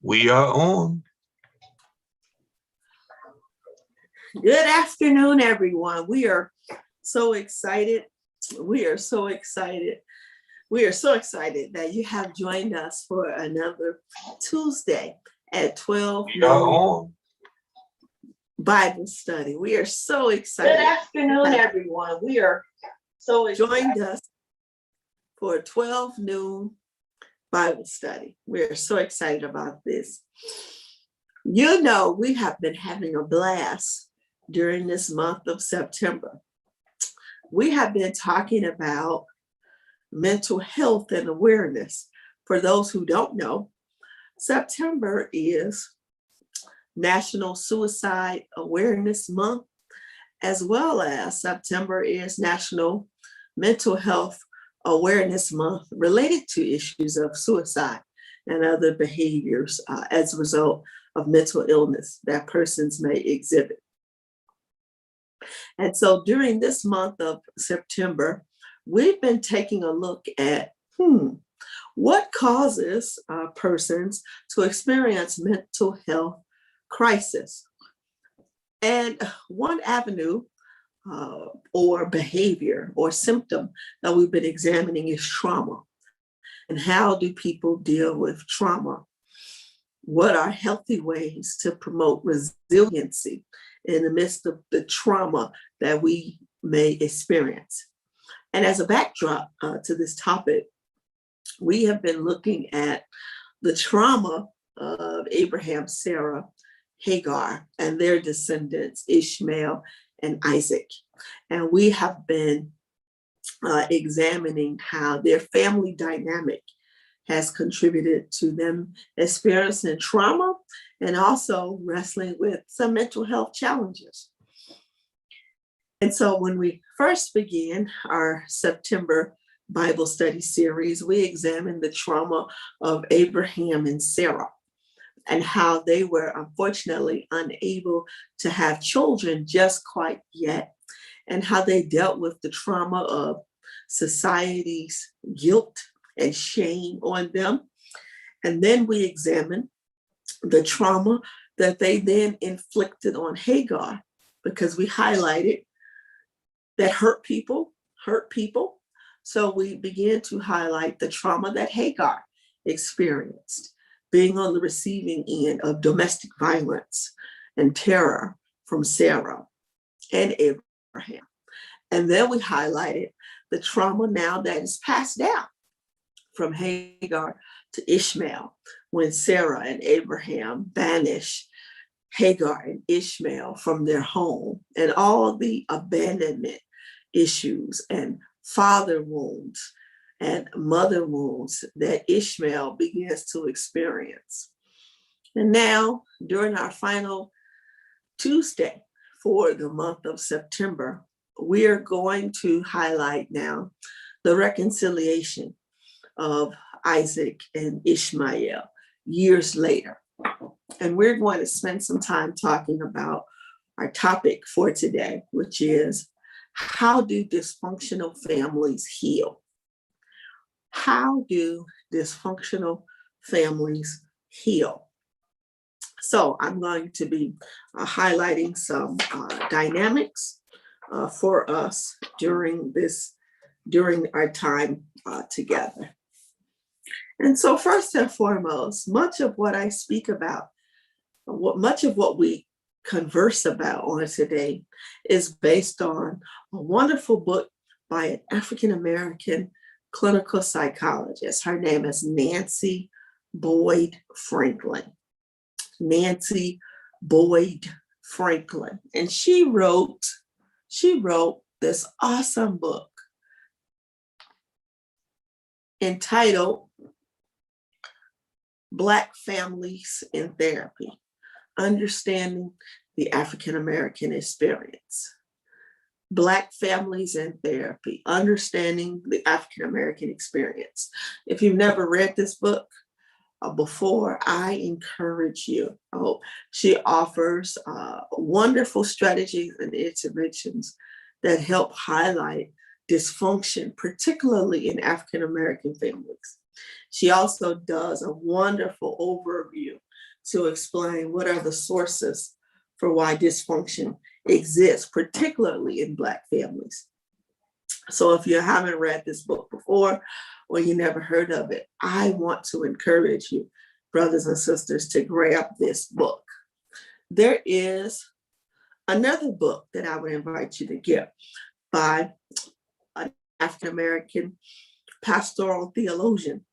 We are on. Good afternoon, everyone. We are so excited. We are so excited. We are so excited that you have joined us for another Tuesday at 12 We are noon on. Bible study. We are so excited. Good afternoon, everyone. We are so excited. Joined us for 12 noon Bible study. We are so excited about this. You know, we have been having a blast during this month of September. We have been talking about mental health and awareness. For those who don't know, September is National Suicide Awareness Month, as well as September is National Mental Health Awareness Month related to issues of suicide and other behaviors as a result of mental illness that persons may exhibit. And so during this month of September, we've been taking a look at what causes persons to experience mental health crisis. And one avenue or behavior or symptom that we've been examining is trauma. And how do people deal with trauma? What are healthy ways to promote resiliency in the midst of the trauma that we may experience? And as a backdrop to this topic, we have been looking at the trauma of Abraham, Sarah, Hagar, and their descendants, Ishmael and Isaac. And we have been examining how their family dynamic has contributed to them experiencing trauma and also wrestling with some mental health challenges. And so when we first began our September Bible study series, we examined the trauma of Abraham and Sarah and how they were unfortunately unable to have children just quite yet, and how they dealt with the trauma of society's guilt and shame on them. And then we examined the trauma that they then inflicted on Hagar, because we highlighted that hurt people. So we began to highlight the trauma that Hagar experienced, being on the receiving end of domestic violence and terror from Sarah and Abraham. And then we highlighted the trauma now that is passed down from Hagar to Ishmael, when Sarah and Abraham banished Hagar and Ishmael from their home, and all the abandonment issues and father wounds and mother wounds that Ishmael begins to experience. And now, during our final Tuesday for the month of September, we are going to highlight now the reconciliation of Isaac and Ishmael years later. And we're going to spend some time talking about our topic for today, which is, how do dysfunctional families heal? How do dysfunctional families heal? So I'm going to be highlighting some dynamics for us during our time together. And so first and foremost, much of what I speak about, much of what we converse about on today is based on a wonderful book by an African-American clinical psychologist. Her name is Nancy Boyd Franklin. Nancy Boyd Franklin. And she wrote this awesome book entitled Black Families in Therapy: Understanding the African-American Experience. Black Families in Therapy: Understanding the African-American Experience. If you've never read this book before, I encourage you. She offers wonderful strategies and interventions that help highlight dysfunction, particularly in African-American families. She also does a wonderful overview to explain what are the sources for why dysfunction exists, particularly in Black families. So if you haven't read this book before or you never heard of it, I want to encourage you, brothers and sisters, to grab this book. There is another book that I would invite you to get by an African-American pastoral theologian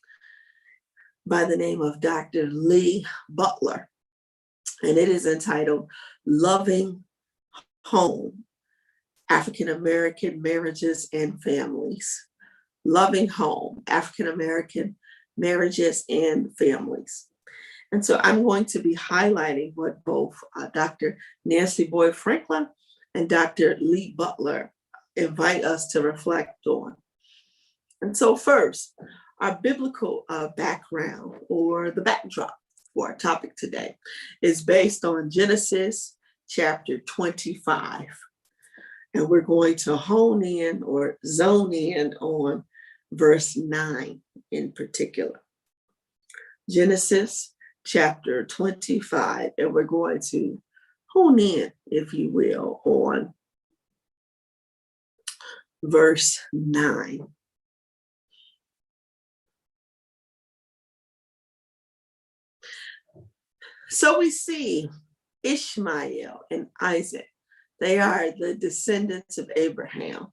by the name of Dr. Lee Butler. And it is entitled Loving Home, African-American Marriages and Families. Loving Home, African-American Marriages and Families. And so I'm going to be highlighting what both Dr. Nancy Boyd Franklin and Dr. Lee Butler invite us to reflect on. And so first, our biblical background, or the backdrop for our topic today, is based on Genesis chapter 25. And we're going to hone in or zone in on verse 9 in particular. Genesis chapter 25, and we're going to hone in, if you will, on verse 9. So we see Ishmael and Isaac. They are the descendants of Abraham.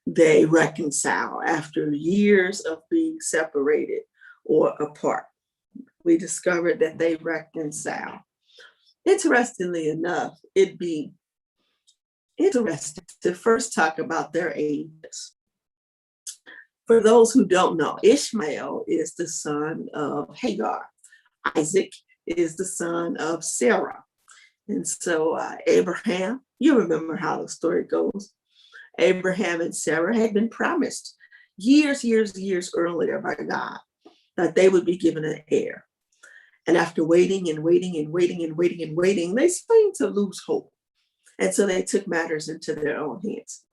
They reconcile after years of being separated or apart. We discovered that they reconcile. Interestingly enough, it'd be interesting to first talk about their ages. For those who don't know, Ishmael is the son of Hagar. Isaac is the son of Sarah. And so Abraham, you remember how the story goes. Abraham and Sarah had been promised years earlier by God that they would be given an heir. And after waiting, they seemed to lose hope. And so they took matters into their own hands.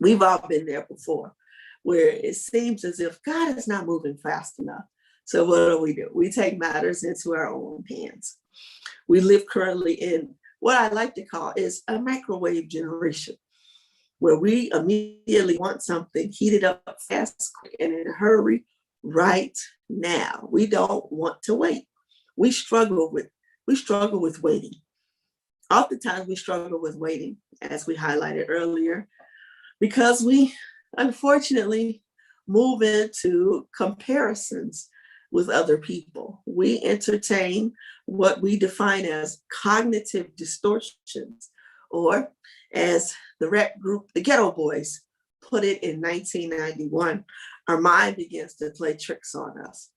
We've all been there before, where it seems as if God is not moving fast enough. So what do? We take matters into our own hands. We live currently in what I like to call is a microwave generation, where we immediately want something heated up fast, quick, and in a hurry right now. We don't want to wait. We struggle with waiting. Oftentimes we struggle with waiting, as we highlighted earlier, because we unfortunately move into comparisons with other people. We entertain what we define as cognitive distortions, or as the rap group, the Ghetto Boys, put it in 1991, our mind begins to play tricks on us.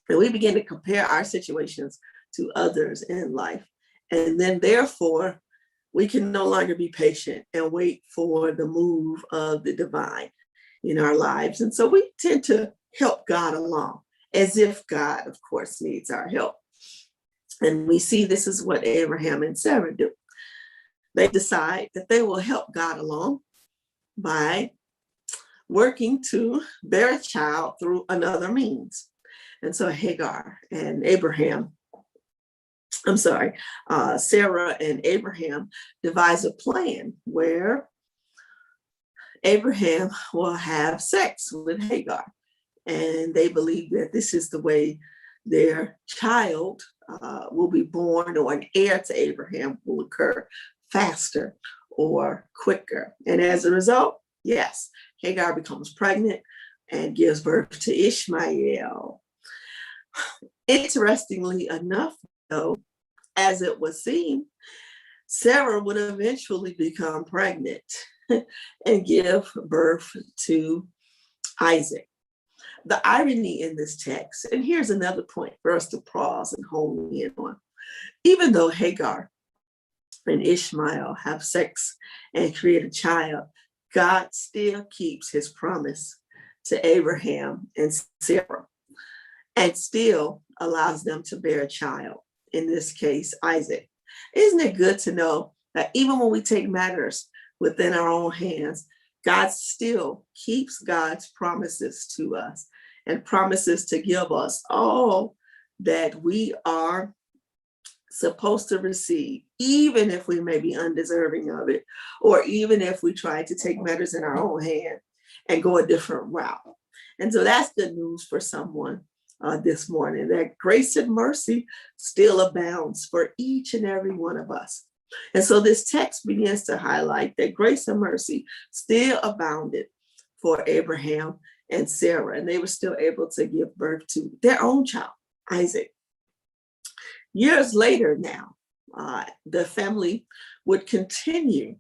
And we begin to compare our situations to others in life. And then therefore, we can no longer be patient and wait for the move of the divine in our lives. And so we tend to help God along, as if God, of course, needs our help. And we see this is what Abraham and Sarah do. They decide that they will help God along by working to bear a child through another means. And so Sarah and Abraham devise a plan where Abraham will have sex with Hagar. And they believe that this is the way their child will be born, or an heir to Abraham will occur faster or quicker. And as a result, yes, Hagar becomes pregnant and gives birth to Ishmael. Interestingly enough, though, as it would seem, Sarah would eventually become pregnant and give birth to Isaac. The irony in this text, and here's another point for us to pause and hone in on. Even though Hagar and Ishmael have sex and create a child, God still keeps his promise to Abraham and Sarah, and still allows them to bear a child, in this case, Isaac. Isn't it good to know that even when we take matters within our own hands, God still keeps God's promises to us and promises to give us all that we are supposed to receive, even if we may be undeserving of it, or even if we try to take matters in our own hand and go a different route. And so that's good news for someone this morning, that grace and mercy still abounds for each and every one of us. And so this text begins to highlight that grace and mercy still abounded for Abraham and Sarah, and they were still able to give birth to their own child, Isaac. Years later now, the family would continue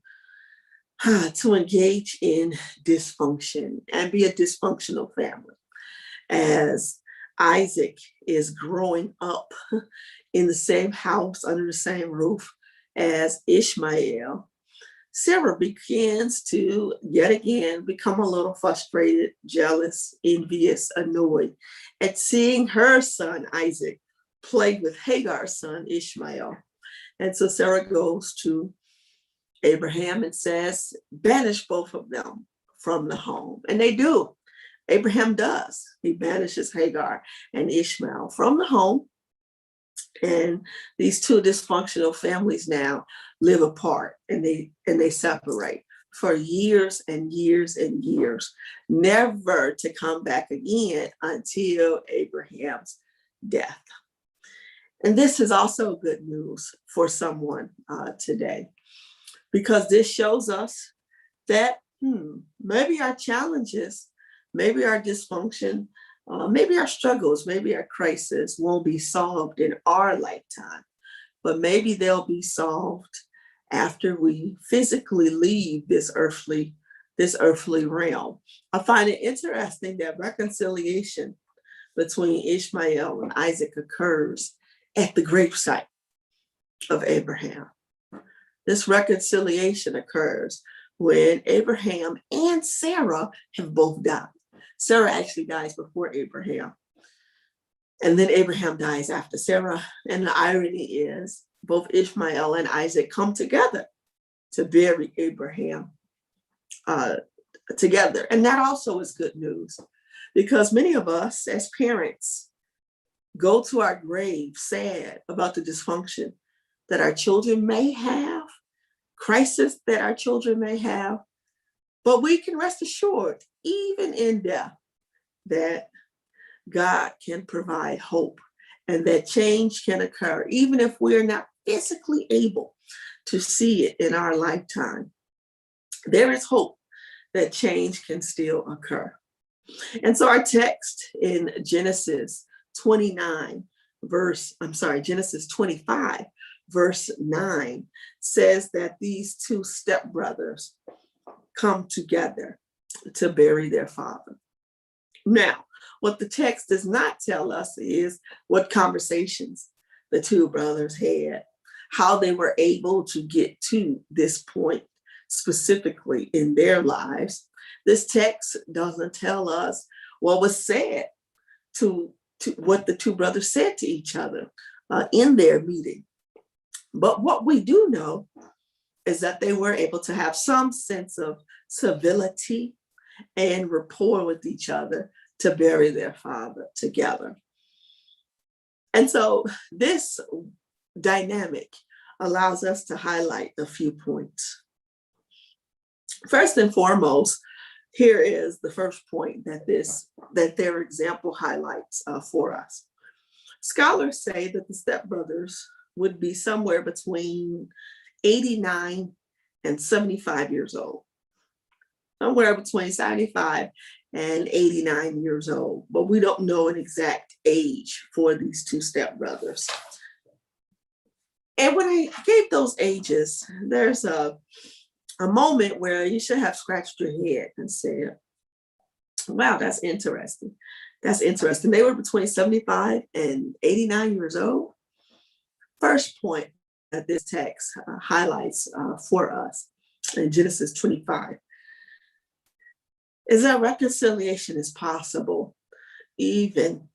to engage in dysfunction and be a dysfunctional family. As Isaac is growing up in the same house under the same roof as Ishmael, Sarah begins to yet again become a little frustrated, jealous, envious, annoyed at seeing her son Isaac play with Hagar's son Ishmael. And so Sarah goes to Abraham and says, banish both of them from the home. And they do. Abraham does. He banishes Hagar and Ishmael from the home. And these two dysfunctional families now live apart, and they separate for years and years and years, never to come back again until Abraham's death. And this is also good news for someone today, because this shows us that maybe our challenges, maybe our dysfunction, maybe our struggles, maybe our crisis won't be solved in our lifetime, but maybe they'll be solved after we physically leave this earthly realm. I find it interesting that reconciliation between Ishmael and Isaac occurs at the gravesite of Abraham. This reconciliation occurs when Abraham and Sarah have both died. Sarah actually dies before Abraham. And then Abraham dies after Sarah. And the irony is both Ishmael and Isaac come together to bury Abraham together. And that also is good news, because many of us as parents go to our grave sad about the dysfunction that our children may have, crisis that our children may have, but we can rest assured, even in death, that God can provide hope and that change can occur, even if we're not physically able to see it in our lifetime. There is hope that change can still occur. And so our text in Genesis 25, verse 9 says that these two stepbrothers come together to bury their father. Now, what the text does not tell us is what conversations the two brothers had, how they were able to get to this point specifically in their lives. This text doesn't tell us what was said to what the two brothers said to each other in their meeting. But what we do know is that they were able to have some sense of civility and rapport with each other to bury their father together. And so this dynamic allows us to highlight a few points. First and foremost, here is the first point that their example highlights for us. Scholars say that the stepbrothers would be somewhere between 89 and 75 years old. Somewhere between 75 and 89 years old, but we don't know an exact age for these two stepbrothers. And when I gave those ages, there's a moment where you should have scratched your head and said, wow, that's interesting. That's interesting. They were between 75 and 89 years old. First point that this text highlights for us in Genesis 25 is that reconciliation is possible, even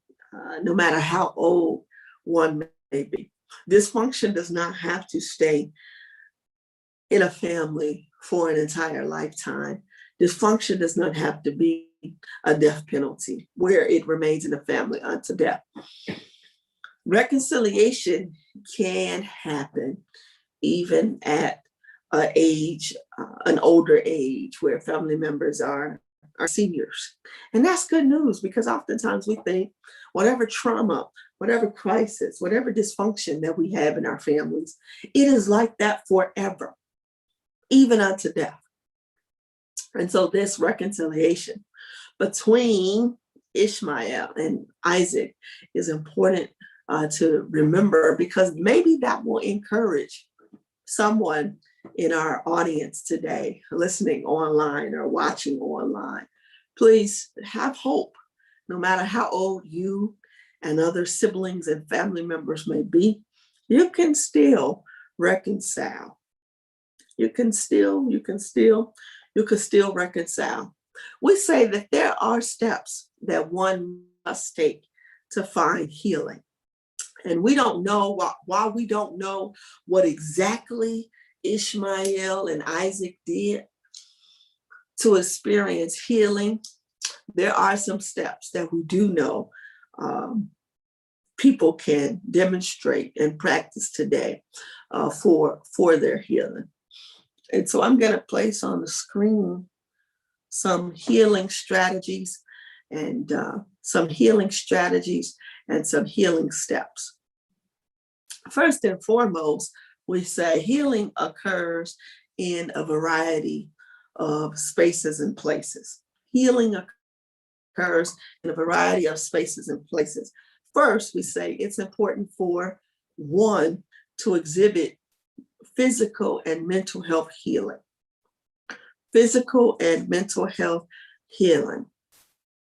no matter how old one may be. Dysfunction does not have to stay in a family for an entire lifetime. Dysfunction does not have to be a death penalty where it remains in the family unto death. Reconciliation can happen even at an older age where family members are seniors. And that's good news, because oftentimes we think whatever trauma, whatever crisis, whatever dysfunction that we have in our families, it is like that forever, even unto death. And so this reconciliation between Ishmael and Isaac is important to remember, because maybe that will encourage someone in our audience today, listening online or watching online. Please have hope. No matter how old you and other siblings and family members may be, you can still reconcile. You can still reconcile. We say that there are steps that one must take to find healing. And we don't know, while we don't know what exactly Ishmael and Isaac did to experience healing, there are some steps that we do know people can demonstrate and practice today for their healing. And so I'm going to place on the screen some healing strategies and some healing steps. First and foremost, we say healing occurs in a variety of spaces and places. Healing occurs in a variety of spaces and places. First, we say it's important for one to exhibit physical and mental health healing. Physical and mental health healing.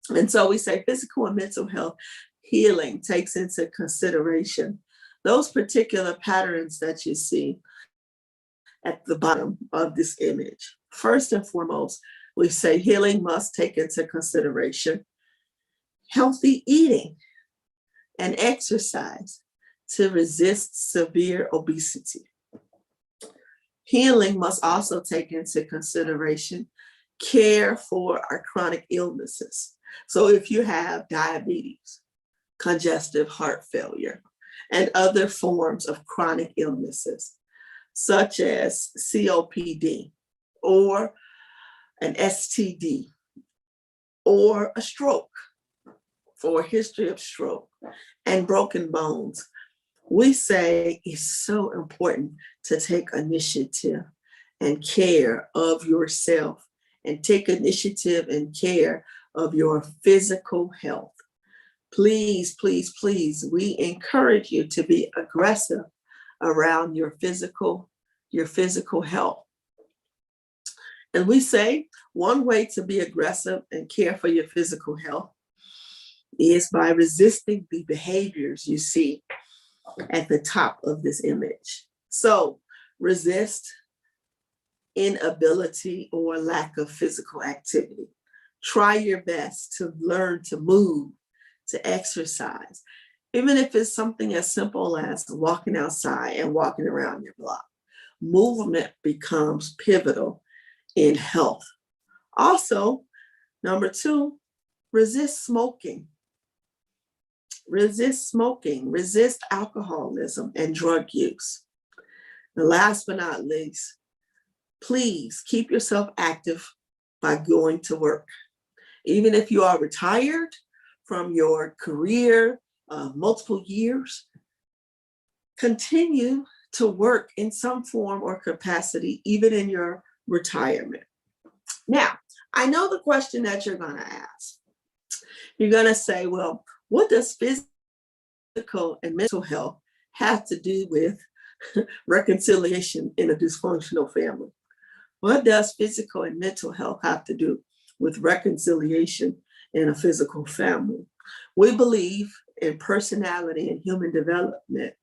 And so we say physical and mental health healing takes into consideration those particular patterns that you see at the bottom of this image. First and foremost, we say healing must take into consideration healthy eating and exercise to resist severe obesity. Healing must also take into consideration care for our chronic illnesses. So if you have diabetes, congestive heart failure, and other forms of chronic illnesses, such as COPD, or an STD, or a stroke, or a history of stroke, and broken bones, we say it's so important to take initiative and care of yourself, and take initiative and care of your physical health. Please, please, please, we encourage you to be aggressive around your physical health. And we say one way to be aggressive and care for your physical health is by resisting the behaviors you see at the top of this image. So resist inability or lack of physical activity. Try your best to learn to move, to exercise, even if it's something as simple as walking outside and walking around your block. Movement becomes pivotal in health. Also, number 2, resist smoking. Resist smoking, resist alcoholism and drug use. And last but not least, please keep yourself active by going to work. Even if you are retired from your career, multiple years, continue to work in some form or capacity, even in your retirement. Now, I know the question that you're going to ask. You're going to say, well, what does physical and mental health have to do with reconciliation in a dysfunctional family? What does physical and mental health have to do with reconciliation in a physical family? We believe in personality and human development.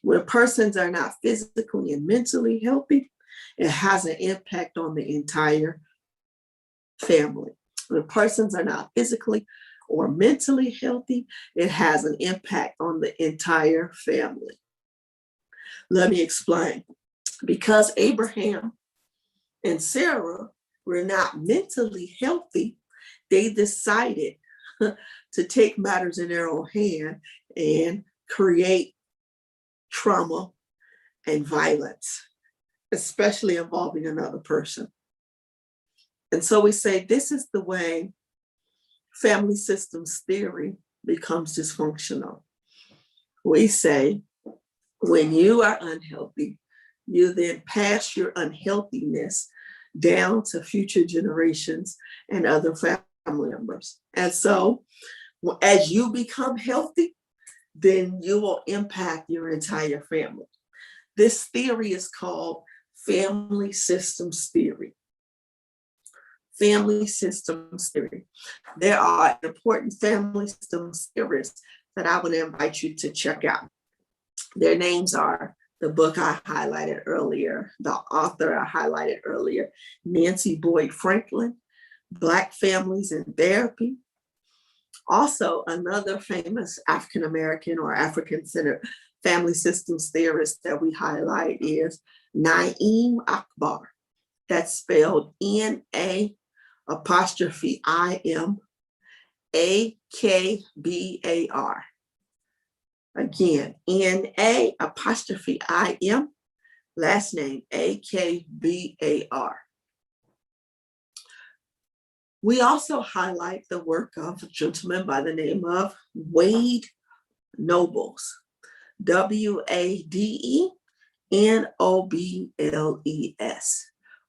When persons are not physically and mentally healthy, it has an impact on the entire family. When persons are not physically or mentally healthy, it has an impact on the entire family. Let me explain. Because Abraham and Sarah were not mentally healthy, they decided to take matters in their own hand and create trauma, and violence, especially involving another person. And so we say this is the way family systems theory becomes dysfunctional. We say when you are unhealthy, you then pass your unhealthiness down to future generations and other family members. And so as you become healthy, then you will impact your entire family. This theory is called family systems theory. Family systems theory. There are important family systems theorists that I would invite you to check out. Their names are the book I highlighted earlier, the author I highlighted earlier, Nancy Boyd Franklin, Black Families in Therapy. Also, another famous African-American or African-centered family systems theorist that we highlight is Naim Akbar. That's spelled N-A apostrophe I-M A-K-B-A-R. Again, N-A apostrophe I-M, last name A-K-B-A-R. We also highlight the work of a gentleman by the name of Wade Nobles, W-A-D-E-N-O-B-L-E-S,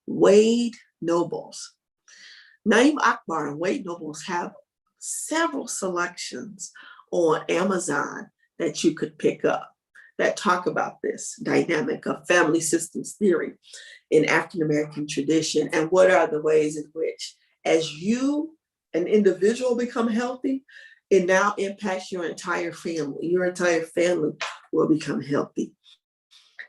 Wade Nobles. Naim Akbar and Wade Nobles have several selections on Amazon that you could pick up that talk about this dynamic of family systems theory in African-American tradition and what are the ways in which, as you, an individual, become healthy, it now impacts your entire family. Your entire family will become healthy.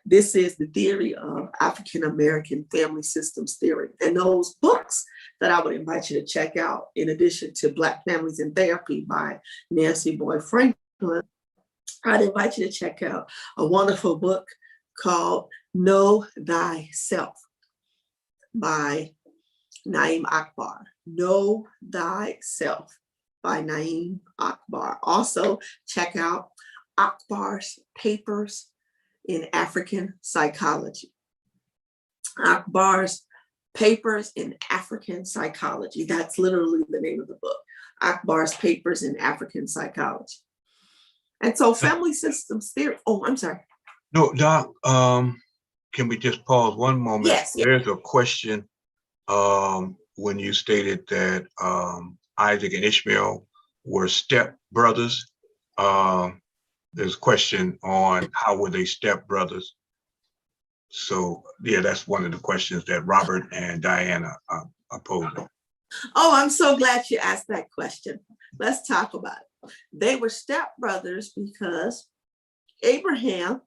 This is the theory of African-American family systems theory. And those books that I would invite you to check out, in addition to Black Families in Therapy by Nancy Boyd Franklin, I'd invite you to check out a wonderful book called Know Thyself by Naim Akbar. Know Thyself by Naim Akbar. Also, check out Akbar's Papers in African Psychology. Akbar's Papers in African Psychology. That's literally the name of the book. Akbar's Papers in African Psychology. And so family systems theory. Oh, I'm sorry. No, Doc, can we just pause one moment? Yes. There's a question when you stated that Isaac and Ishmael were step brothers. There's a question on how were they step brothers. So yeah, that's one of the questions that Robert and Diana are posing. Oh, I'm so glad you asked that question. Let's talk about it. They were stepbrothers because Abraham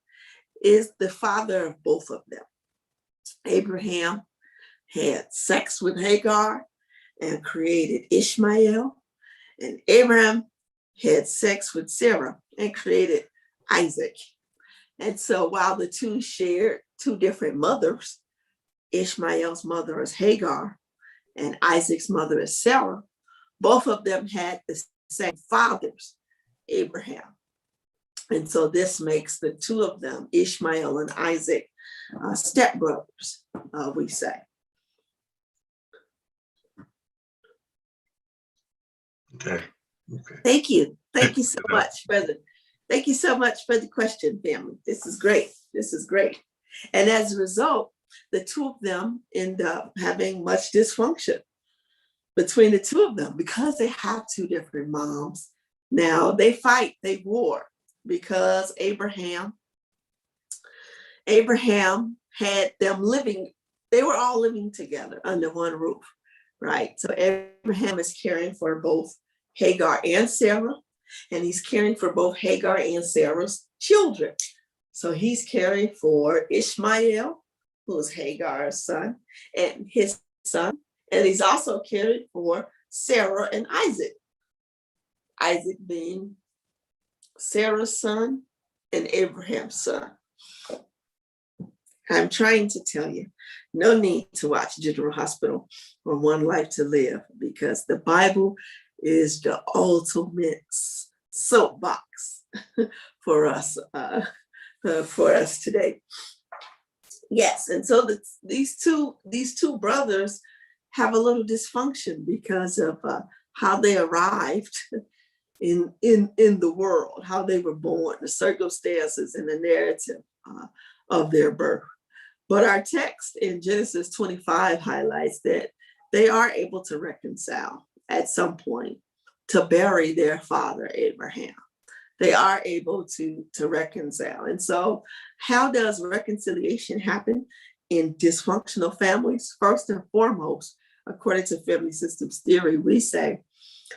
is the father of both of them. Abraham had sex with Hagar and created Ishmael, and Abraham had sex with Sarah and created Isaac. And so while the two shared two different mothers, Ishmael's mother is Hagar and Isaac's mother is Sarah, both of them had the same fathers, Abraham. And so this makes the two of them, Ishmael and Isaac, stepbrothers, we say. Okay. Thank you. Thank you so much for the question, family. This is great. This is great. And as a result, the two of them end up having much dysfunction between the two of them because they have two different moms. Now they fight, they war because Abraham had them living, they were all living together under one roof, right? So Abraham is caring for both Hagar and Sarah, and he's caring for both Hagar and Sarah's children. So he's caring for Ishmael, who is Hagar's son, and his son, and he's also caring for Sarah and Isaac. Isaac being Sarah's son and Abraham's son. I'm trying to tell you, no need to watch General Hospital or One Life to Live, because the Bible is the ultimate soapbox for us for us today. Yes, and so these two brothers have a little dysfunction because of how they arrived in the world, how they were born, the circumstances and the narrative of their birth. But our text in Genesis 25 highlights that they are able to reconcile at some point to bury their father Abraham. They are able to reconcile. And so how does reconciliation happen in dysfunctional families? First and foremost, according to family systems theory, we say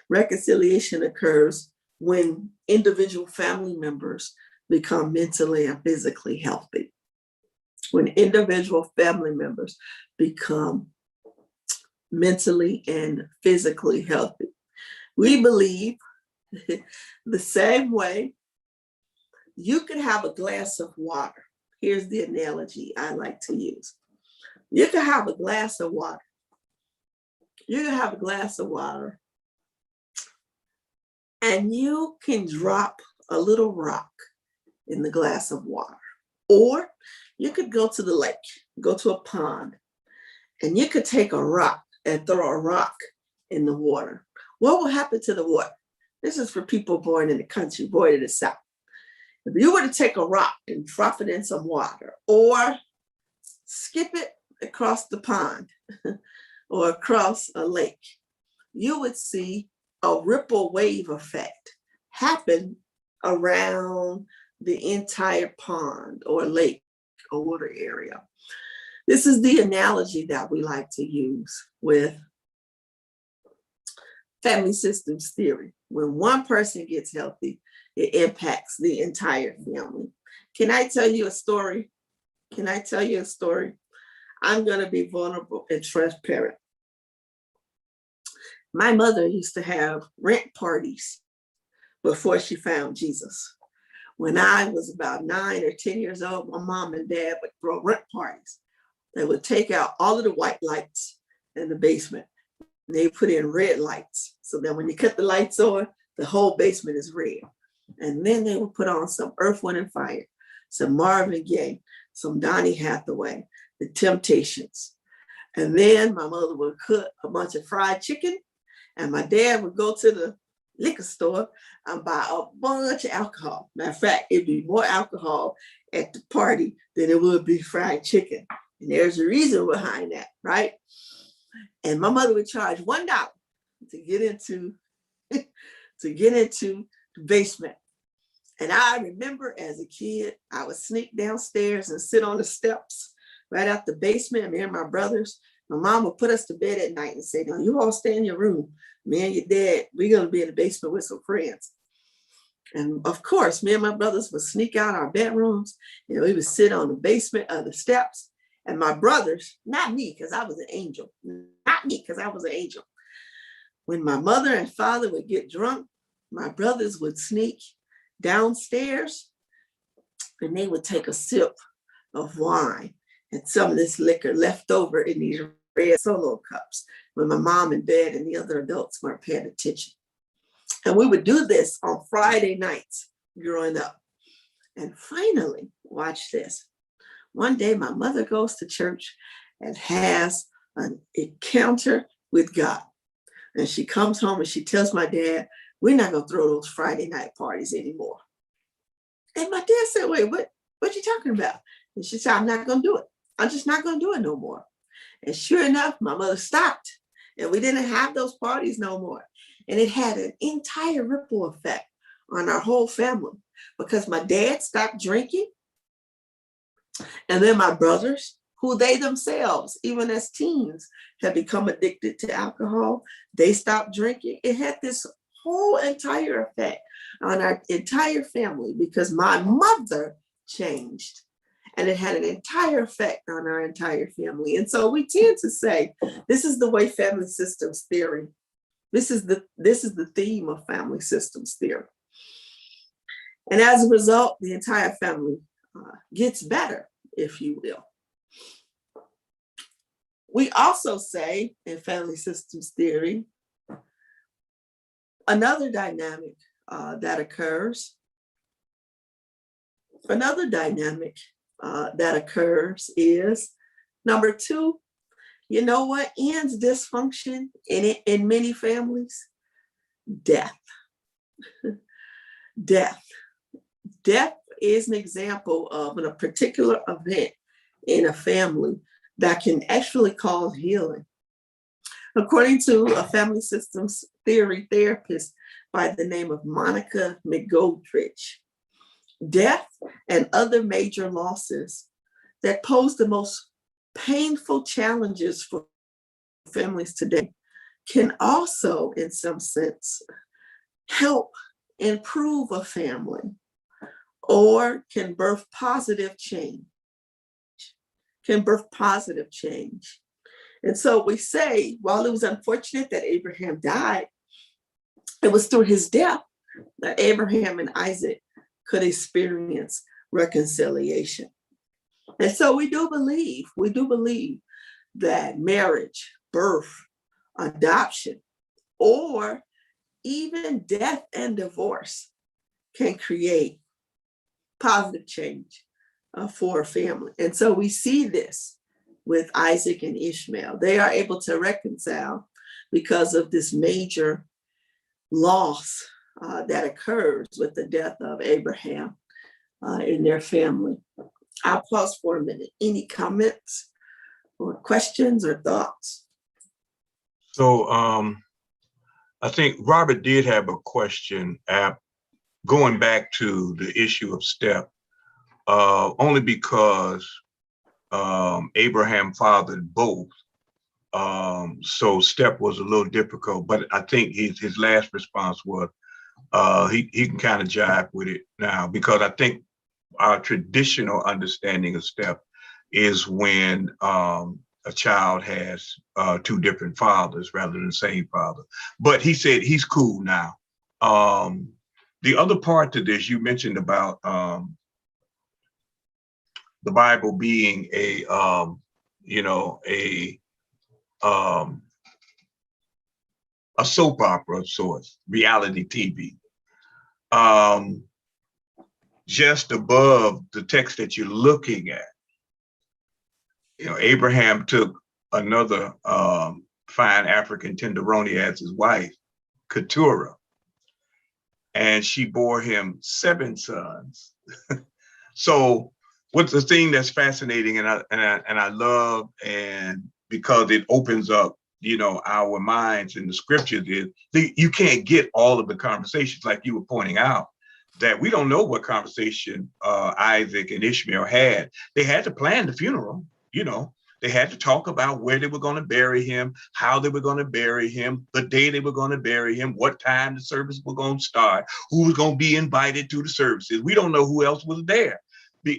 reconciliation occurs when individual family members become mentally and physically healthy. When individual family members become mentally and physically healthy. We believe the same way you could have a glass of water. Here's the analogy I like to use. You can have a glass of water. You can have a glass of water and you can drop a little rock in the glass of water. Or you could go to the lake, go to a pond, and you could take a rock and throw a rock in the water. What will happen to the water? This is for people born in the country, born in the South. If you were to take a rock and drop it in some water, or skip it across the pond or across a lake, you would see a ripple wave effect happen around the entire pond or lake or water area. This is the analogy that we like to use with family systems theory. When one person gets healthy, it impacts the entire family. Can I tell you a story? Can I tell you a story? I'm going to be vulnerable and transparent. My mother used to have rent parties before she found Jesus. When I was about 9 or 10 years old, my mom and dad would throw rent parties. They would take out all of the white lights in the basement. And they put in red lights. So that when you cut the lights on, the whole basement is red. And then they would put on some Earth, Wind, and Fire, some Marvin Gaye, some Donny Hathaway, the Temptations. And then my mother would cook a bunch of fried chicken, and my dad would go to the liquor store and buy a bunch of alcohol. Matter of fact, it'd be more alcohol at the party than it would be fried chicken. And there's a reason behind that, right? And my mother would charge $1 to get into the basement. And I remember as a kid, I would sneak downstairs and sit on the steps right out the basement, me and my brothers. My mom would put us to bed at night and say, "No, you all stay in your room. Me and your dad, we're going to be in the basement with some friends." And of course, me and my brothers would sneak out our bedrooms. We would sit on the basement of the steps. And my brothers, not me, because I was an angel. Not me, because I was an angel. When my mother and father would get drunk, my brothers would sneak downstairs and they would take a sip of wine and some of this liquor left over in these red Solo cups when my mom and dad and the other adults weren't paying attention. And we would do this on Friday nights growing up. And finally, watch this. One day, my mother goes to church and has an encounter with God. And she comes home and she tells my dad, "We're not going to throw those Friday night parties anymore." And my dad said, "Wait, what you talking about?" And she said, "I'm not going to do it. I'm just not going to do it no more." And sure enough, my mother stopped and we didn't have those parties no more. And it had an entire ripple effect on our whole family because my dad stopped drinking. And then my brothers, who they themselves, even as teens, had become addicted to alcohol, they stopped drinking. It had this whole entire effect on our entire family because my mother changed. And it had an entire effect on our entire family. And so we tend to say, this is the way family systems theory, this is the theme of family systems theory. And as a result, the entire family gets better, if you will. We also say in family systems theory, another dynamic that occurs Another dynamic that occurs is number two. You know what ends dysfunction in many families? Death. Death. Death is an example of a particular event in a family that can actually cause healing. According to a family systems theory therapist by the name of Monica McGoldrich, death and other major losses that pose the most painful challenges for families today can also, in some sense, help improve a family or can birth positive change. And so we say, while it was unfortunate that Abraham died, it was through his death that Abraham and Isaac could experience reconciliation. And so we do believe that marriage, birth, adoption, or even death and divorce can create positive change for a family. And so we see this with Isaac and Ishmael. They are able to reconcile because of this major loss that occurs with the death of Abraham in their family. I'll pause for a minute. Any comments or questions or thoughts? So I think Robert did have a question going back to the issue of step, only because Abraham fathered both. So step was a little difficult, but I think his last response was he can kind of jive with it now, because I think our traditional understanding of step is when a child has two different fathers rather than the same father. But he said he's cool now. The other part to this, you mentioned about the Bible being a soap opera of sorts, reality TV. Just above the text that you're looking at, Abraham took another fine African tenderoni as his wife, Keturah, and she bore him 7 sons. So what's the thing that's fascinating and I love, and because it opens up, our minds in the scriptures, is you can't get all of the conversations, like you were pointing out, that we don't know what conversation Isaac and Ishmael had. They had to plan the funeral, they had to talk about where they were going to bury him, how they were going to bury him, the day they were going to bury him, what time the service was going to start, who was going to be invited to the services. We don't know who else was there.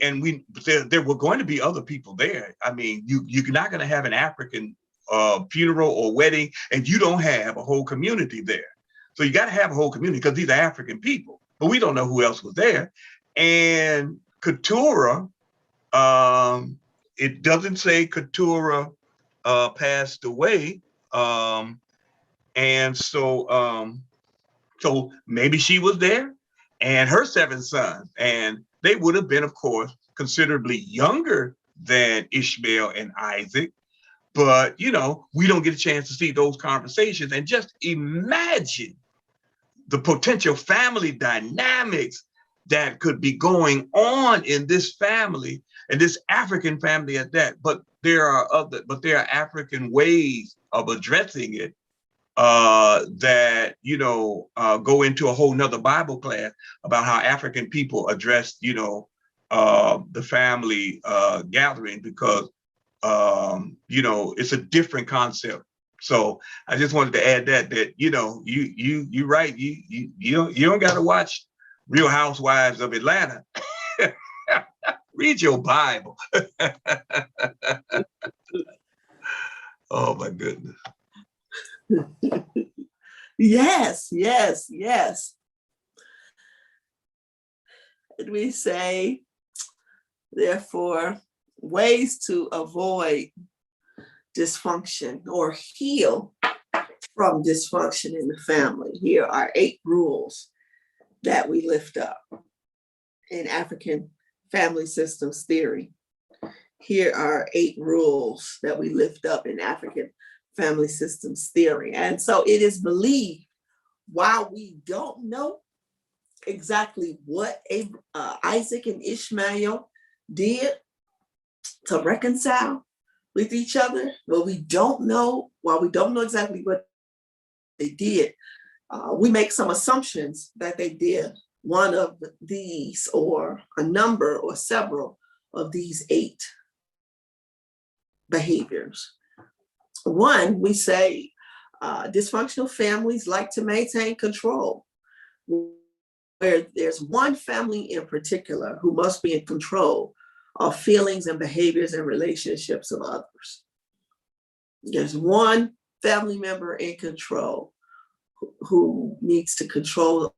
And there were going to be other people there. I mean, you're not going to have an African funeral or wedding and you don't have a whole community there. So you got to have a whole community because these are African people, but we don't know who else was there. And Keturah, it doesn't say Keturah passed away. And so maybe she was there and her 7 sons, and they would have been, of course, considerably younger than Ishmael and Isaac. But, we don't get a chance to see those conversations. And just imagine the potential family dynamics that could be going on in this family, and this African family at that. But there are African ways of addressing it that go into a whole nother Bible class about how African people address the family gathering, because it's a different concept. So I just wanted to add that you're right. You don't got to watch Real Housewives of Atlanta. Read your Bible. Oh my goodness. Yes. And we say, therefore, ways to avoid dysfunction or heal from dysfunction in the family. Here are 8 rules that we lift up in African family systems theory. Here are 8 rules that we lift up in African family systems theory. And so it is believed, while we don't know exactly what Isaac and Ishmael did to reconcile with each other, while we don't know exactly what they did, we make some assumptions that they did one of these, or a number or several of these 8 behaviors. One, we say dysfunctional families like to maintain control, where there's one family in particular who must be in control of feelings and behaviors and relationships of others. There's one family member in control who needs to control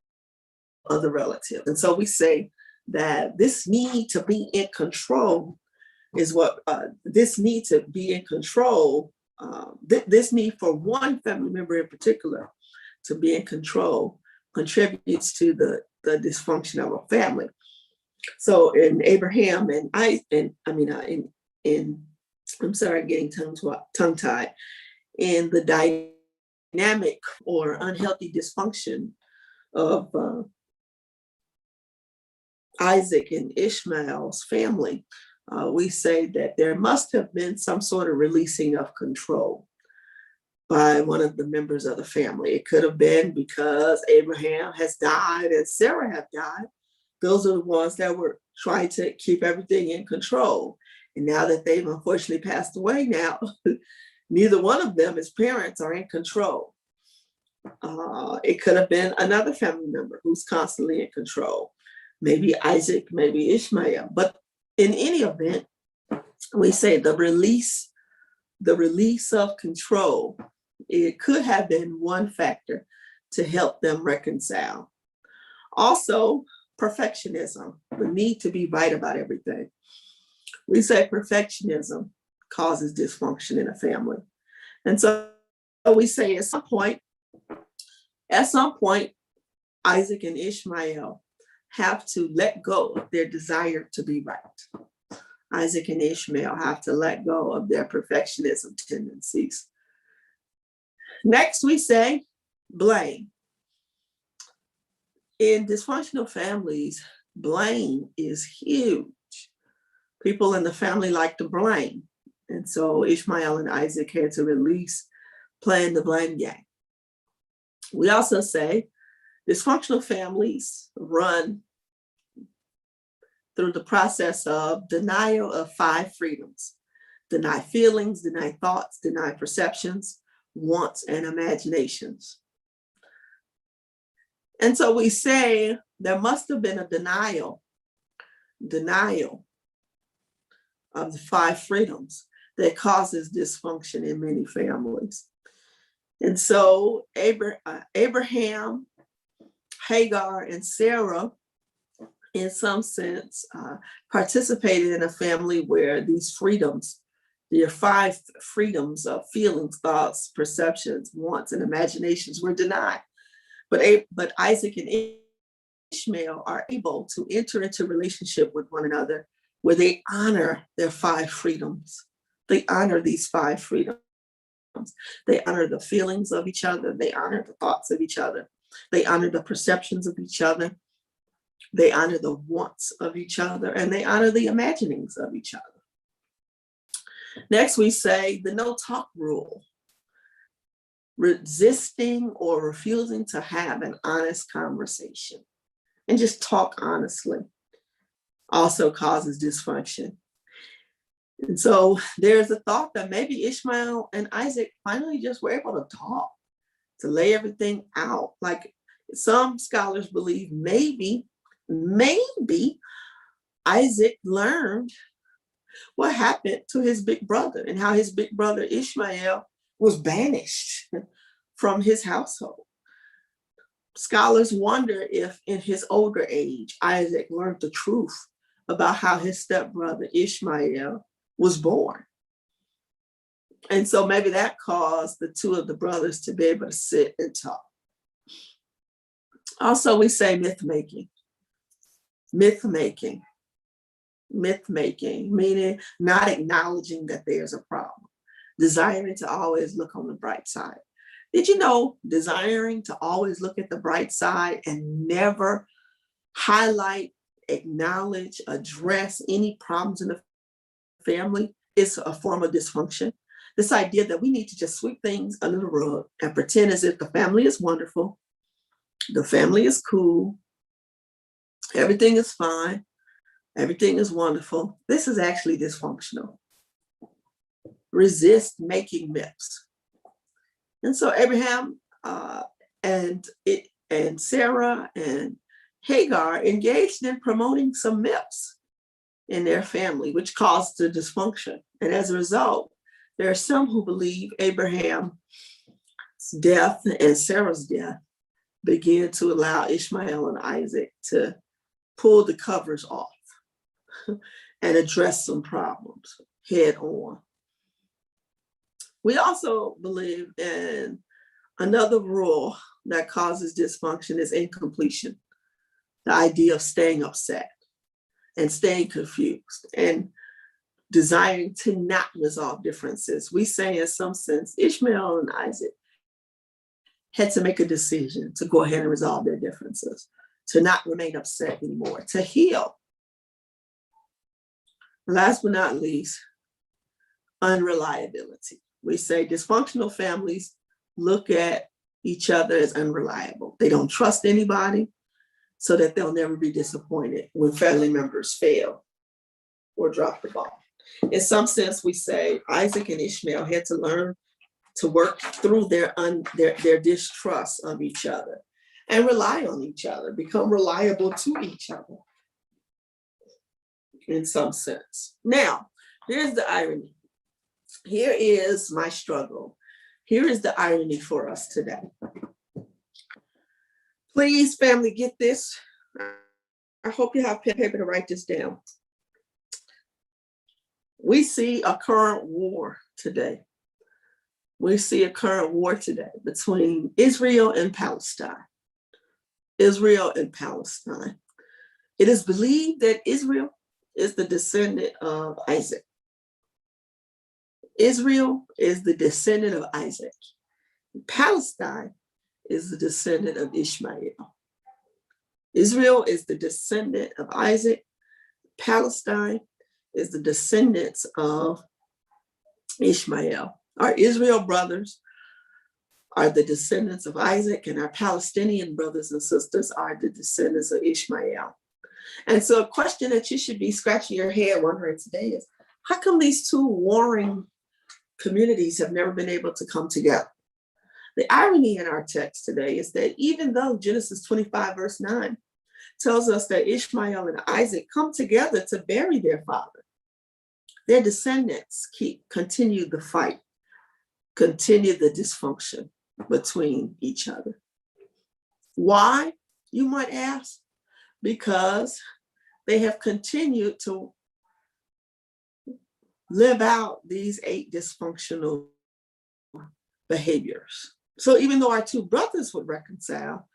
other relatives. And so we say that this need to be in control is what this need to be in control, this need for one family member in particular to be in control contributes to the dysfunction of a family. So in Abraham and I'm sorry, getting tongue-tied, in the dynamic or unhealthy dysfunction of Isaac and Ishmael's family, we say that there must have been some sort of releasing of control by one of the members of the family. It could have been because Abraham has died and Sarah have died. Those are the ones that were trying to keep everything in control. And now that they've unfortunately passed away now, neither one of them as parents are in control. It could have been another family member who's constantly in control. Maybe Isaac, maybe Ishmael. But in any event, we say the release of control, it could have been one factor to help them reconcile. Also, perfectionism, the need to be right about everything. We say perfectionism causes dysfunction in a family. And so we say at some point, Isaac and Ishmael have to let go of their desire to be right. Isaac and Ishmael have to let go of their perfectionism tendencies. Next, we say blame. In dysfunctional families, blame is huge. People in the family like to blame. And so Ishmael and Isaac had to release playing the blame game. We also say dysfunctional families run through the process of denial of 5 freedoms: deny feelings, deny thoughts, deny perceptions, wants, and imaginations. And so we say there must have been a denial of the 5 freedoms that causes dysfunction in many families. And so Abraham, Hagar, and Sarah, in some sense, participated in a family where these freedoms, the 5 freedoms of feelings, thoughts, perceptions, wants, and imaginations were denied. But Isaac and Ishmael are able to enter into relationship with one another where they honor their 5 freedoms. They honor these 5 freedoms. They honor the feelings of each other. They honor the thoughts of each other. They honor the perceptions of each other. They honor the wants of each other, and they honor the imaginings of each other. Next, we say the no talk rule. Resisting or refusing to have an honest conversation and just talk honestly also causes dysfunction. And so there's a thought that maybe Ishmael and Isaac finally just were able to talk, to lay everything out. Like some scholars believe maybe Isaac learned what happened to his big brother and how his big brother Ishmael was banished from his household. Scholars wonder if in his older age, Isaac learned the truth about how his stepbrother Ishmael was born. And so maybe that caused the 2 of the brothers to be able to sit and talk. Also, we say myth making. myth making, meaning not acknowledging that there's a problem, desiring to always look on the bright side. Did you know desiring to always look at the bright side and never highlight, acknowledge, address any problems in the family is a form of dysfunction? This idea that we need to just sweep things under the rug and pretend as if the family is wonderful, the family is cool, everything is fine, everything is wonderful. This is actually dysfunctional. Resist making myths. And so Abraham and Sarah and Hagar engaged in promoting some myths in their family, which caused the dysfunction. And as a result, there are some who believe Abraham's death and Sarah's death began to allow Ishmael and Isaac to pull the covers off and address some problems head on. We also believe in another rule that causes dysfunction is incompletion, the idea of staying upset and staying confused and desiring to not resolve differences. We say in some sense, Ishmael and Isaac had to make a decision to go ahead and resolve their differences, to not remain upset anymore, to heal. Last but not least, unreliability. We say dysfunctional families look at each other as unreliable. They don't trust anybody, so that they'll never be disappointed when family members fail or drop the ball. In some sense, we say Isaac and Ishmael had to learn to work through their distrust of each other and rely on each other, become reliable to each other in some sense. Now, here's the irony. Here is my struggle. Here is the irony for us today. Please, family, get this. I hope you have pen and paper to write this down. We see a current war today. We see a current war today between Israel and Palestine. Israel and Palestine. It is believed that Israel is the descendant of Isaac. Israel is the descendant of Isaac. Palestine is the descendant of Ishmael. Israel is the descendant of Isaac. Palestine is the descendants of Ishmael. Our Israel brothers are the descendants of Isaac, and our Palestinian brothers and sisters are the descendants of Ishmael. And so a question that you should be scratching your head wondering today is, how come these two warring communities have never been able to come together? The irony in our text today is that even though Genesis 25 verse 9 tells us that Ishmael and Isaac come together to bury their father, their descendants continue the fight, continue the dysfunction between each other. Why, you might ask? Because they have continued to live out these 8 dysfunctional behaviors. So even though our two brothers would reconcile,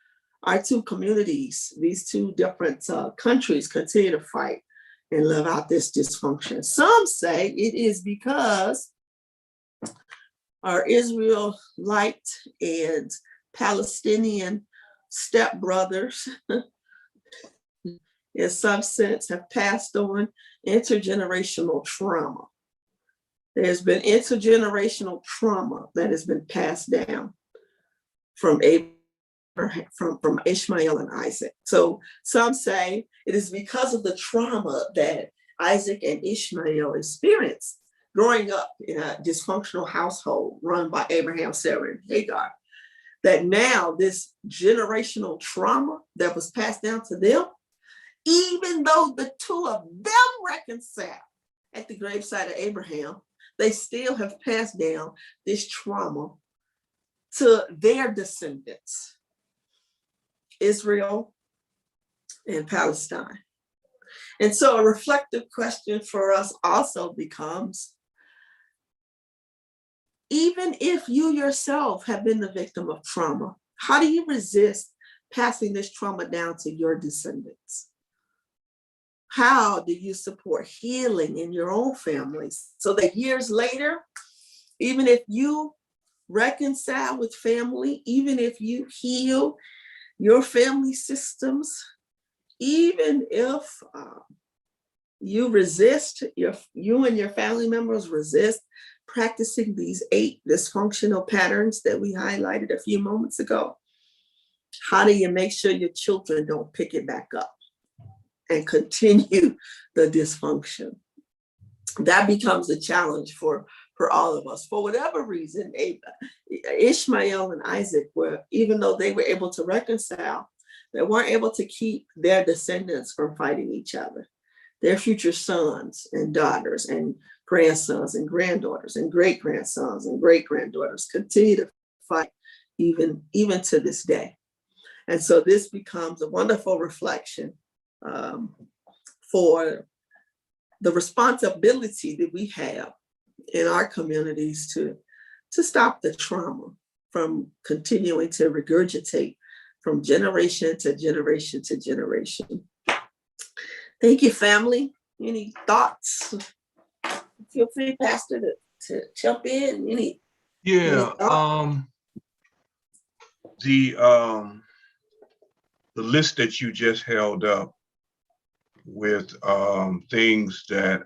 our two communities, these two different countries continue to fight and live out this dysfunction. Some say it is because our Israelite and Palestinian stepbrothers, in some sense, have passed on intergenerational trauma. There's been intergenerational trauma that has been passed down from Ishmael and Isaac. So some say it is because of the trauma that Isaac and Ishmael experienced growing up in a dysfunctional household run by Abraham, Sarah, and Hagar, that now this generational trauma that was passed down to them, even though the two of them reconciled at the gravesite of Abraham, they still have passed down this trauma to their descendants, Israel and Palestine. And so a reflective question for us also becomes, even if you yourself have been the victim of trauma, how do you resist passing this trauma down to your descendants? How do you support healing in your own families so that years later, even if you reconcile with family, even if you heal your family systems, even if you resist, you and your family members resist practicing these 8 dysfunctional patterns that we highlighted a few moments ago, how do you make sure your children don't pick it back up and continue the dysfunction? That becomes a challenge for all of us. For whatever reason, Ishmael and Isaac were, even though they were able to reconcile, they weren't able to keep their descendants from fighting each other. Their future sons and daughters and grandsons and granddaughters and great-grandsons and great-granddaughters continue to fight even to this day. And so this becomes a wonderful reflection for the responsibility that we have in our communities to stop the trauma from continuing to regurgitate from generation to generation to generation. Thank you, family. Any thoughts? Feel free, Pastor, to jump in. Any the list that you just held up with things that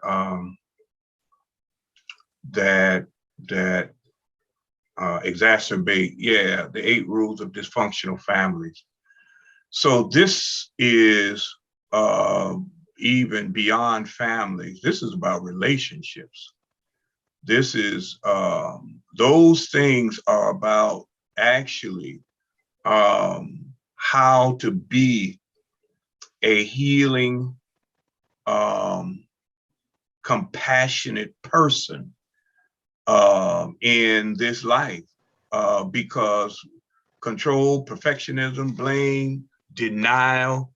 exacerbate, the 8 rules of dysfunctional families. So this is even beyond families. This is about relationships. This is those things are about actually how to be a healing, compassionate person in this life, because control, perfectionism, blame, denial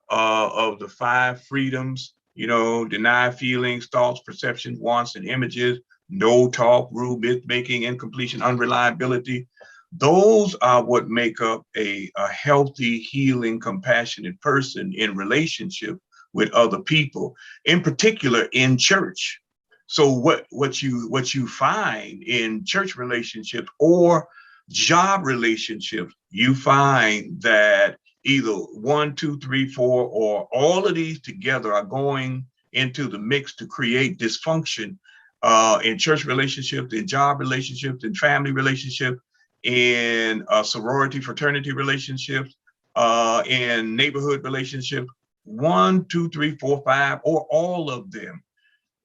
of the 5 freedoms, deny feelings, thoughts, perceptions, wants, and images, no talk, rule, myth making, incompletion, unreliability. Those are what make up a healthy, healing, compassionate person in relationship with other people, in particular in church. So what you find in church relationships or job relationships, you find that either 1, 2, 3, 4, or all of these together are going into the mix to create dysfunction in church relationships, in job relationships, in family relationships, in sorority, fraternity relationships, in neighborhood relationships. 1, 2, 3, 4, 5, or all of them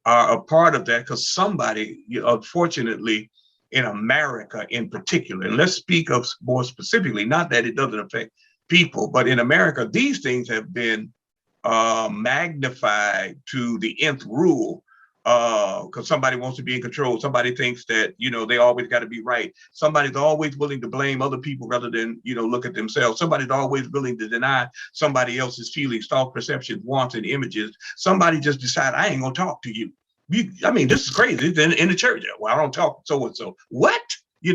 are a part of that, because somebody, unfortunately, in America in particular, and let's speak of more specifically, not that it doesn't affect people, but in America, these things have been magnified to the nth rule, because somebody wants to be in control. Somebody thinks that, they always got to be right. Somebody's always willing to blame other people rather than, look at themselves. Somebody's always willing to deny somebody else's feelings, thoughts, perceptions, wants, and images. Somebody just decided, I ain't gonna talk to you. This is crazy. In the church, well, I don't talk to so-and-so. What?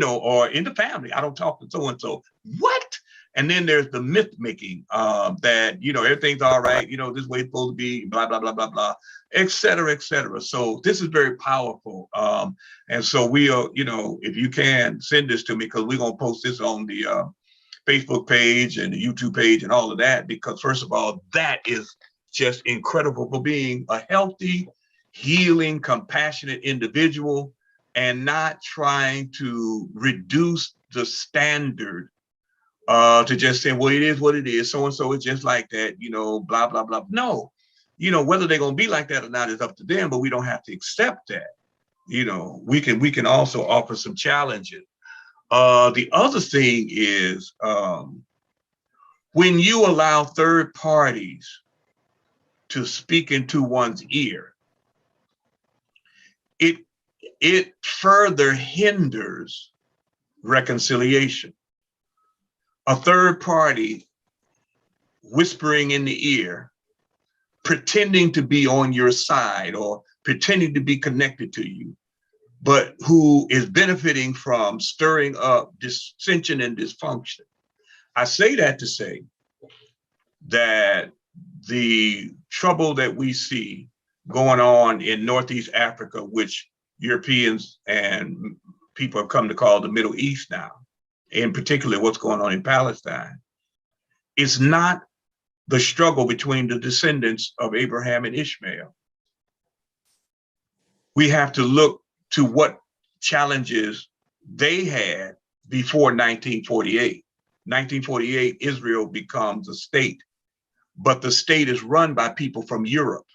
Or in the family, I don't talk to so-and-so. What? And then there's the myth making that, everything's all right, this way it's supposed to be, blah, blah, blah, blah, blah, et cetera, et cetera. So this is very powerful. And so we'll, if you can send this to me, because we're going to post this on the Facebook page and the YouTube page and all of that, because first of all, that is just incredible for being a healthy, healing, compassionate individual and not trying to reduce the standard to just say, well, it is what it is. So-and-so is just like that, blah, blah, blah. No, whether they're going to be like that or not is up to them, but we don't have to accept that. We can also offer some challenges. The other thing is when you allow third parties to speak into one's ear, it further hinders reconciliation. A third party whispering in the ear, pretending to be on your side or pretending to be connected to you, but who is benefiting from stirring up dissension and dysfunction. I say that to say that the trouble that we see going on in Northeast Africa, which Europeans and people have come to call the Middle East now, in particular what's going on in Palestine, is not the struggle between the descendants of Abraham and Ishmael. We have to look to what challenges they had before 1948. 1948, Israel becomes a state, but the state is run by people from Europe.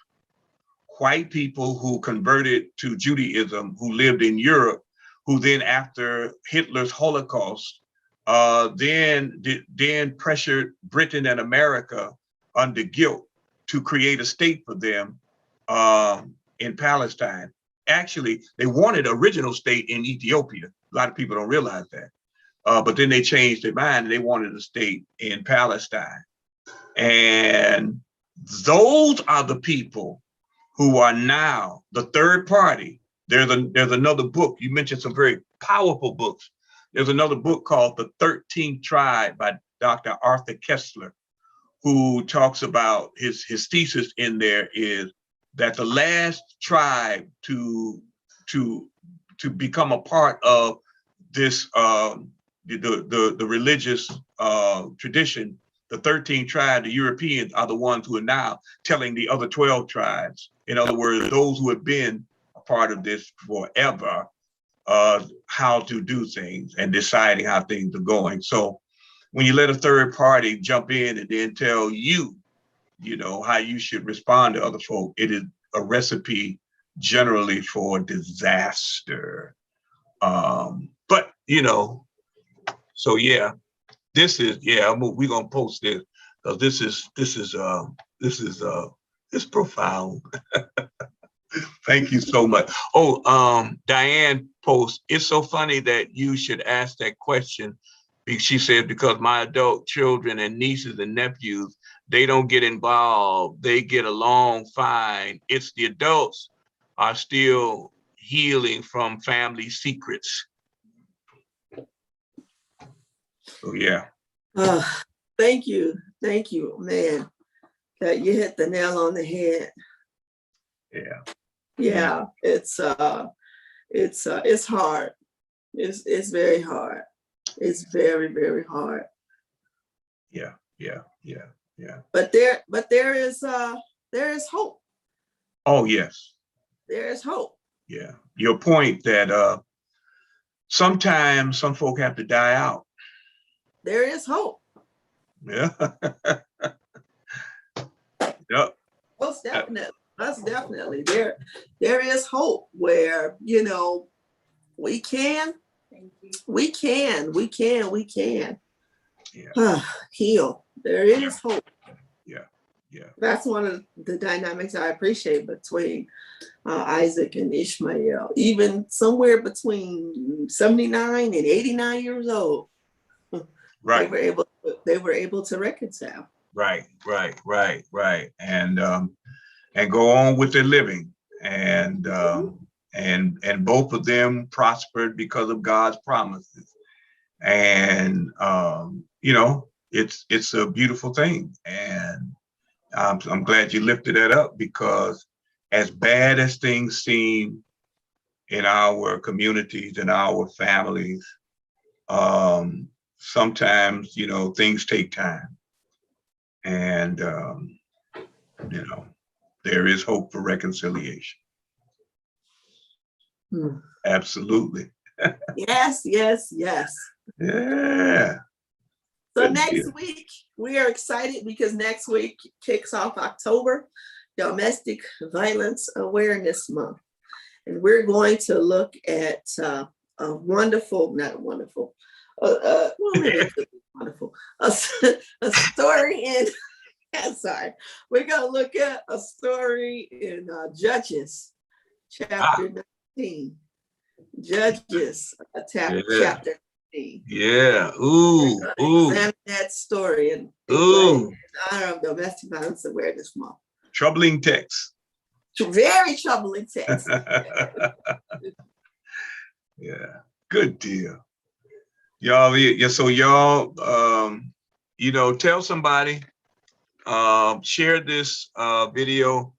White people who converted to Judaism, who lived in Europe, who then after Hitler's Holocaust, then pressured Britain and America under guilt to create a state for them in Palestine. Actually, they wanted original state in Ethiopia. A lot of people don't realize that. But then they changed their mind and they wanted a state in Palestine. And those are the people who are now the third party. There's another book. You mentioned some very powerful books. There's another book called The 13th Tribe by Dr. Arthur Kessler, who talks about his thesis in there is that the last tribe to become a part of this the religious tradition, the 13 tribes, the Europeans are the ones who are now telling the other 12 tribes. In other words, those who have been a part of this forever, how to do things and deciding how things are going. So when you let a third party jump in and then tell you, how you should respond to other folk, it is a recipe generally for disaster. But, so yeah, we're gonna post this because this is profound. Thank you so much. Oh, Diane posts, it's so funny that you should ask that question. She said, because my adult children and nieces and nephews, they don't get involved. They get along fine. It's the adults are still healing from family secrets. Oh, yeah. Thank you, man. That you hit the nail on the head. Yeah. It's hard. It's very hard. It's very, very hard. Yeah. But there is hope. Oh, yes. There is hope. Yeah. Your point that sometimes some folk have to die out. There is hope. Yeah. Yep. Most definitely. Most definitely. There is hope where, we can heal. There is hope. Yeah. That's one of the dynamics I appreciate between Isaac and Ishmael, even somewhere between 79 and 89 years old. Right. They were able to reconcile. Right. And go on with their living. And both of them prospered because of God's promises. And it's a beautiful thing. And I'm glad you lifted that up, because as bad as things seem in our communities and our families, sometimes, things take time. And, there is hope for reconciliation. Absolutely. Yes. Yeah. So next week, we are excited because next week kicks off October, Domestic Violence Awareness Month. And we're going to look at a story in, we're going to look at a story in Judges, chapter 19. Judges, chapter 19. Yeah. Ooh. Examine that story in honor of Domestic Violence Awareness Month. Troubling text. Very troubling text. Yeah. Good deal. Y'all, so y'all, tell somebody share this video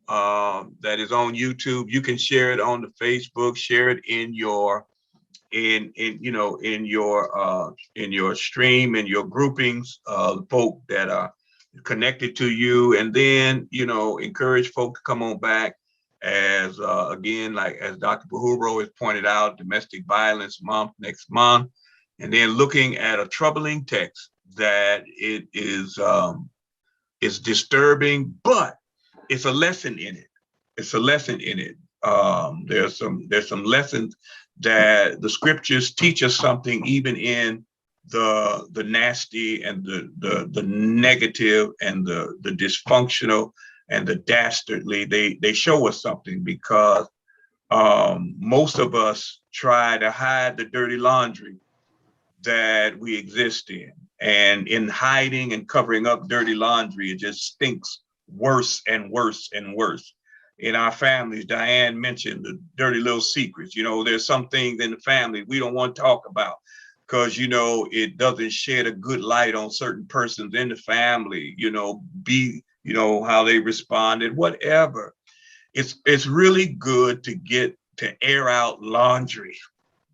that is on YouTube. You can share it on the Facebook, share it in your in your stream, in your groupings, folk that are connected to you, and then encourage folk to come on back as again, like as Dr. Buhuro has pointed out, Domestic Violence Month next month, and then looking at a troubling text that it is disturbing, but it's a lesson in it. It's a lesson in it. There's some lessons that the scriptures teach us something, even in the nasty and the negative and the dysfunctional and the dastardly. They show us something, because most of us try to hide the dirty laundry that we exist in. And in hiding and covering up dirty laundry, it just stinks worse and worse and worse. In our families, Diane mentioned the dirty little secrets. There's some things in the family we don't want to talk about, because it doesn't shed a good light on certain persons in the family, how they responded, whatever. It's really good to get to air out laundry.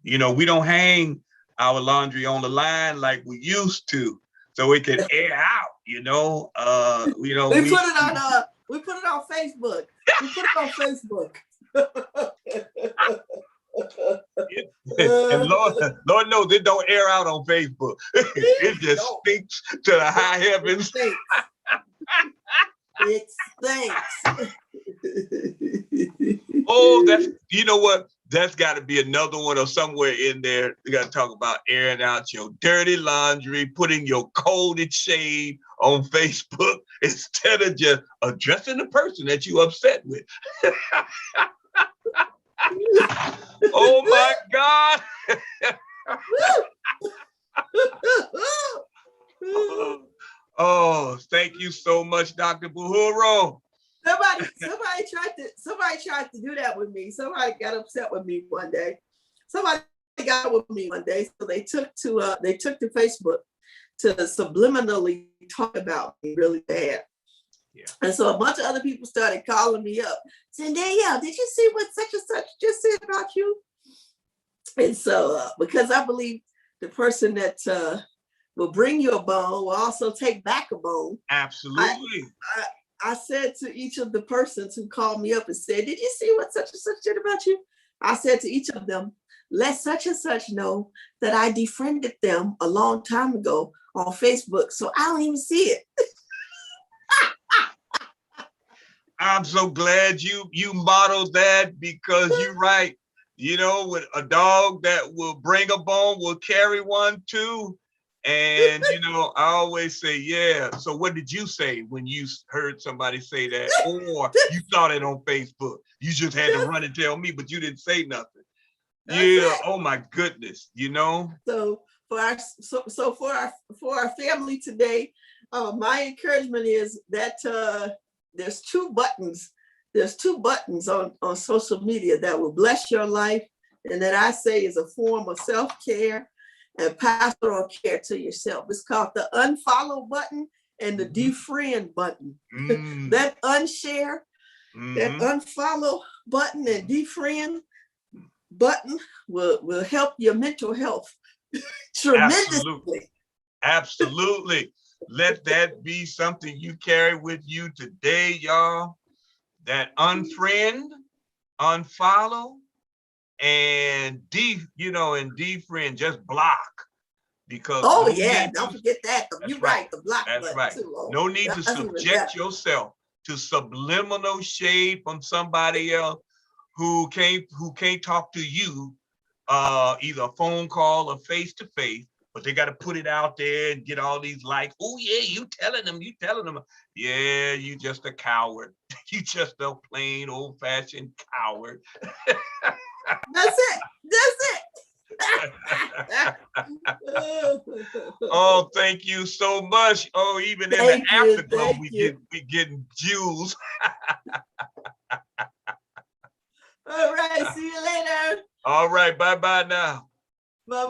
We don't hang our laundry on the line like we used to, so it can air out. We put it on Facebook. We put it on Facebook. And Lord knows it don't air out on Facebook. It just stinks to the high heavens. It stinks. Oh, that's, what? That's got to be another one, or somewhere in there. You got to talk about airing out your dirty laundry, putting your coded shade on Facebook instead of just addressing the person that you upset with. Oh my God. Oh, thank you so much, Dr. Buhuro. Somebody tried to do that with me. Somebody got upset with me one day. So they took to Facebook to subliminally talk about me really bad. Yeah. And so a bunch of other people started calling me up, saying, Danielle, did you see what such and such just said about you? And so because I believe the person that will bring you a bone will also take back a bone. Absolutely. I said to each of the persons who called me up and said, did you see what such and such did about you? I said to each of them, let such and such know that I defriended them a long time ago on Facebook, so I don't even see it. I'm so glad you modeled that, because you're right. With a dog that will bring a bone will carry one too. And, I always say, yeah. So what did you say when you heard somebody say that, or you saw that on Facebook? You just had to run and tell me, but you didn't say nothing. Yeah. Oh my goodness. So for our family today, my encouragement is that there's two buttons. There's two buttons on social media that will bless your life, and that I say is a form of self-care and pastoral care to yourself. It's called the unfollow button and the defriend button. That unshare, that unfollow button and defriend button will help your mental health tremendously. Absolutely. Let that be something you carry with you today, y'all. That unfriend, unfollow, and defriend, just block. Because don't forget that. You're right, the block button. That's right. Too. No need to subject yourself to subliminal shade from somebody else who can't talk to you, either a phone call or face to face, but they got to put it out there and get all these likes. Oh yeah, you telling them. Yeah, you just a coward. You just a plain old fashioned coward. That's it. Oh, thank you so much. Oh, even in the afterglow, we getting jewels. All right, see you later. All right, bye-bye now.